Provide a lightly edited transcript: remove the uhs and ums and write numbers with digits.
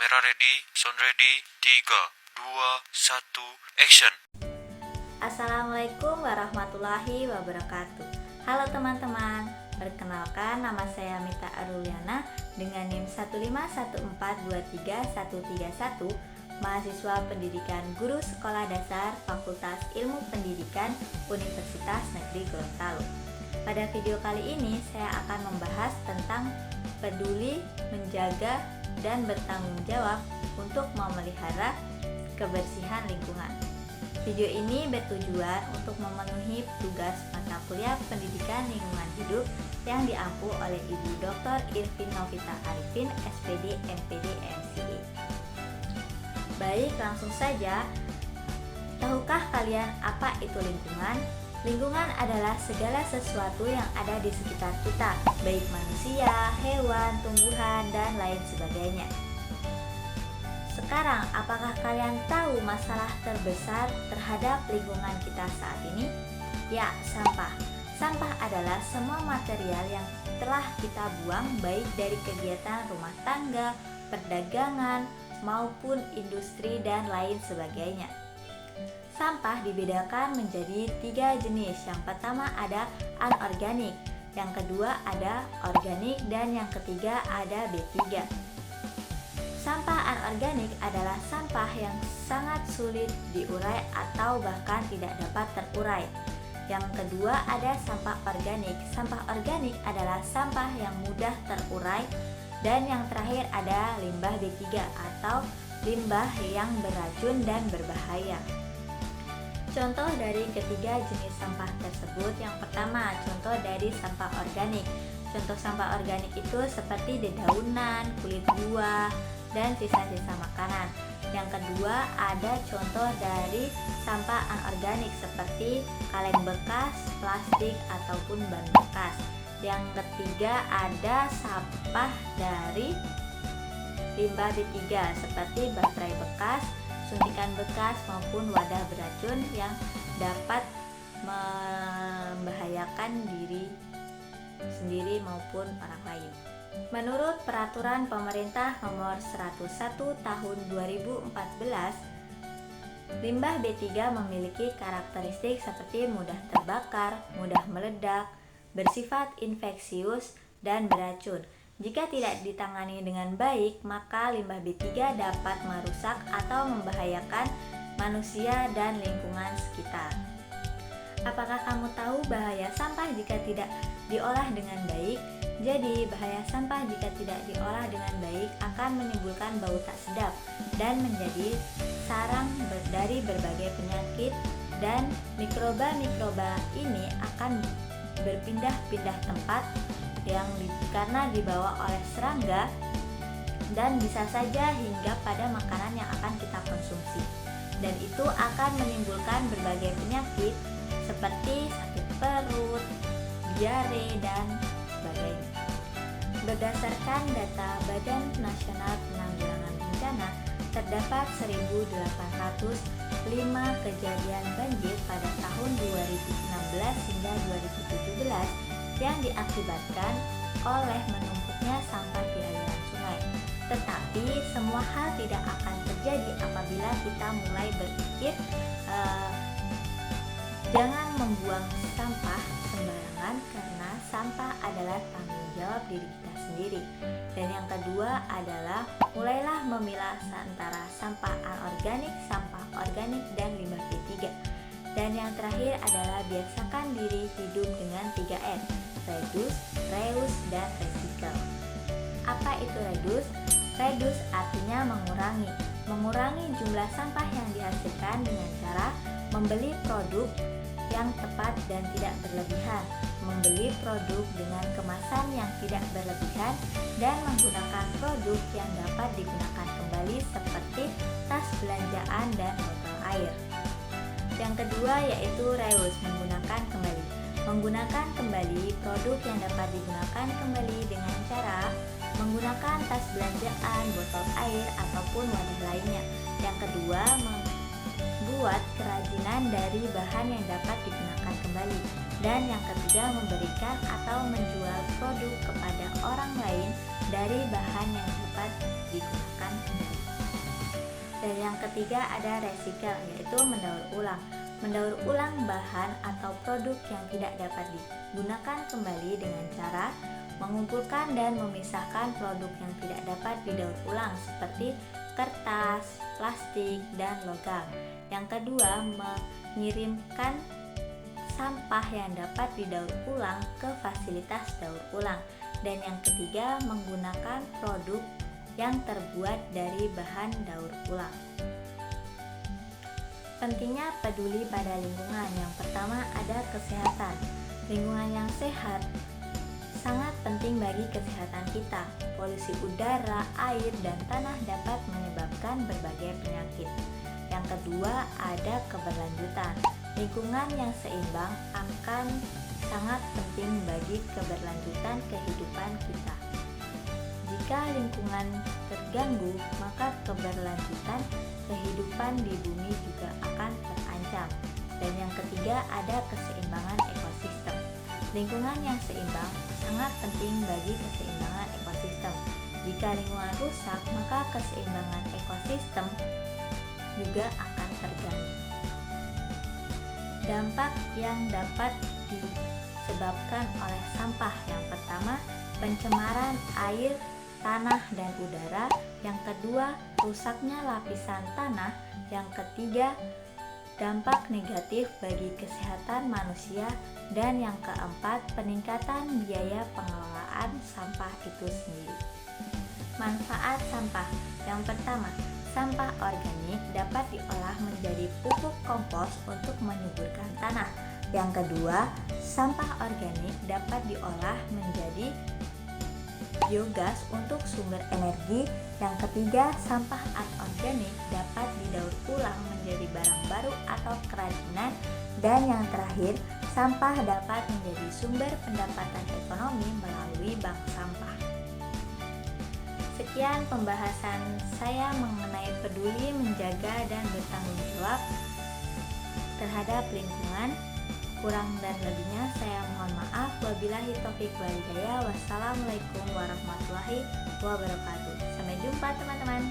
Kamera ready, sound ready, 3, 2, 1, action. Assalamualaikum warahmatullahi wabarakatuh. Halo teman-teman, perkenalkan nama saya Mita Aruliana dengan NIM 151423131, mahasiswa pendidikan guru sekolah dasar Fakultas Ilmu Pendidikan Universitas Negeri Gorontalo. Pada video kali ini saya akan membahas tentang peduli, menjaga, dan bertanggung jawab untuk memelihara kebersihan lingkungan. Video ini bertujuan untuk memenuhi tugas mata kuliah Pendidikan Lingkungan Hidup yang diampu oleh Ibu Dr. Irvin Novita Arifin, SPD, MPD, MCA. Baik, langsung saja. Tahukah kalian apa itu lingkungan? Lingkungan adalah segala sesuatu yang ada di sekitar kita, baik manusia, hewan, tumbuhan, dan lain sebagainya. Sekarang, apakah kalian tahu masalah terbesar terhadap lingkungan kita saat ini? Ya, sampah. Sampah adalah semua material yang telah kita buang baik dari kegiatan rumah tangga, perdagangan, maupun industri dan lain sebagainya. Sampah dibedakan menjadi 3 jenis. Yang pertama ada anorganik, yang kedua ada organik, dan yang ketiga ada B3. Sampah anorganik adalah sampah yang sangat sulit diurai atau bahkan tidak dapat terurai. Yang kedua ada sampah organik. Sampah organik adalah sampah yang mudah terurai. Dan yang terakhir ada limbah B3 atau limbah yang beracun dan berbahaya. Contoh dari ketiga jenis sampah tersebut, yang pertama contoh dari sampah organik. Contoh sampah organik itu seperti dedaunan, kulit buah, dan sisa-sisa makanan. Yang kedua ada contoh dari sampah anorganik seperti kaleng bekas, plastik, ataupun ban bekas. Yang ketiga ada sampah dari limbah B3 seperti baterai bekas, suntikan bekas, maupun wadah beracun yang dapat membahayakan diri sendiri maupun orang lain. Menurut Peraturan Pemerintah Nomor 101 Tahun 2014, limbah B3 memiliki karakteristik seperti mudah terbakar, mudah meledak, bersifat infeksius, dan beracun. Jika tidak ditangani dengan baik, maka limbah B3 dapat merusak atau membahayakan manusia dan lingkungan sekitar. Apakah kamu tahu bahaya sampah jika tidak diolah dengan baik? Jadi, bahaya sampah jika tidak diolah dengan baik akan menimbulkan bau tak sedap dan menjadi sarang dari berbagai penyakit, dan mikroba-mikroba ini akan berpindah-pindah tempat karena dibawa oleh serangga, dan bisa saja hingga pada makanan yang akan kita konsumsi, dan itu akan menimbulkan berbagai penyakit seperti sakit perut, diare, dan sebagainya. Berdasarkan data Badan Nasional Penanggulangan Bencana, terdapat 1.805 kejadian banjir pada tahun 2016 hingga 2017 yang diakibatkan oleh menumpuknya sampah di aliran sungai. Tetapi semua hal tidak akan terjadi apabila kita mulai berpikir jangan membuang sampah sembarangan, karena sampah adalah tanggung jawab diri kita sendiri. Dan yang kedua adalah mulailah memilah antara sampah anorganik, sampah organik, dan limbah B3. Dan yang terakhir adalah biasakan diri hidup dengan 3R: reduce, reuse, dan recycle. Apa itu reduce? Reduce artinya mengurangi. Mengurangi jumlah sampah yang dihasilkan dengan cara membeli produk yang tepat dan tidak berlebihan, membeli produk dengan kemasan yang tidak berlebihan, dan menggunakan produk yang dapat digunakan kembali seperti tas belanjaan dan botol air. Yang kedua yaitu reuse, menggunakan kembali. Menggunakan kembali produk yang dapat digunakan kembali dengan cara menggunakan tas belanjaan, botol air, ataupun wadah lainnya. Yang kedua, membuat kerajinan dari bahan yang dapat digunakan kembali. Dan yang ketiga, memberikan atau menjual produk kepada orang lain dari bahan yang dapat digunakan kembali. Dan yang ketiga ada recycle, yaitu mendaur ulang. Mendaur ulang bahan atau produk yang tidak dapat digunakan kembali dengan cara mengumpulkan dan memisahkan produk yang tidak dapat didaur ulang seperti kertas, plastik, dan logam. Yang kedua, mengirimkan sampah yang dapat didaur ulang ke fasilitas daur ulang. Dan yang ketiga, menggunakan produk yang terbuat dari bahan daur ulang. Pentingnya peduli pada lingkungan. Yang pertama ada kesehatan. Lingkungan yang sehat sangat penting bagi kesehatan kita. Polusi udara, air, dan tanah dapat menyebabkan berbagai penyakit. Yang kedua ada keberlanjutan. Lingkungan yang seimbang akan sangat penting bagi keberlanjutan kehidupan kita. Jika lingkungan terganggu, maka keberlanjutan kehidupan di bumi juga akan terancam. Dan yang ketiga ada keseimbangan ekosistem. Lingkungan yang seimbang sangat penting bagi keseimbangan ekosistem. Jika lingkungan rusak, maka keseimbangan ekosistem juga akan terganggu. Dampak yang dapat disebabkan oleh sampah. Yang pertama, pencemaran air, tanah, dan udara. Yang kedua, rusaknya lapisan tanah. Yang ketiga, dampak negatif bagi kesehatan manusia. Dan yang keempat, peningkatan biaya pengelolaan sampah itu sendiri. Manfaat sampah. Yang pertama, sampah organik dapat diolah menjadi pupuk kompos untuk menyuburkan tanah. Yang kedua, sampah organik dapat diolah menjadi biogas untuk sumber energi. Yang ketiga, sampah anorganik dapat didaur ulang menjadi barang baru atau kerajinan. Dan yang terakhir, sampah dapat menjadi sumber pendapatan ekonomi melalui bank sampah. Sekian pembahasan saya mengenai peduli, menjaga, dan bertanggung jawab terhadap lingkungan. Kurang dan lebihnya saya mohon maaf. Wabillahi taufiq wal hidayah. Wassalamualaikum warahmatullahi wabarakatuh. Sampai jumpa teman-teman.